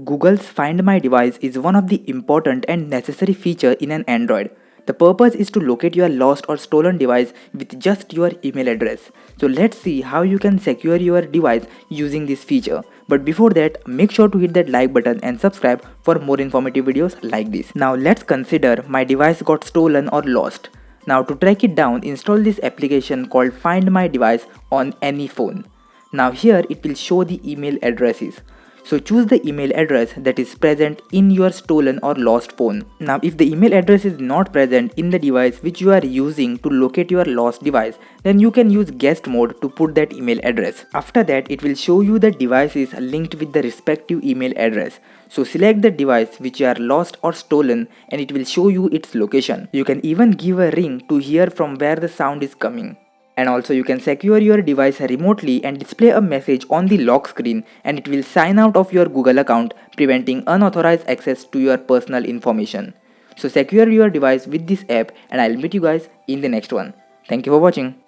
Google's Find My Device is one of the important and necessary feature in an Android. The purpose is to locate your lost or stolen device with just your email address. So let's see how you can secure your device using this feature. But before that, make sure to hit that like button and subscribe for more informative videos like this. Now let's consider my device got stolen or lost. Now to track it down, install this application called Find My Device on any phone. Now here it will show the email addresses. So choose the email address that is present in your stolen or lost phone. Now if the email address is not present in the device which you are using to locate your lost device, then you can use guest mode to put that email address. After that, it will show you the devices linked with the respective email address. So select the device which you are lost or stolen and it will show you its location. You can even give a ring to hear from where the sound is coming. And also you can secure your device remotely and display a message on the lock screen, and it will sign out of your Google account, preventing unauthorized access to your personal information. So secure your device with this app, and I'll meet you guys in the next one. Thank you for watching.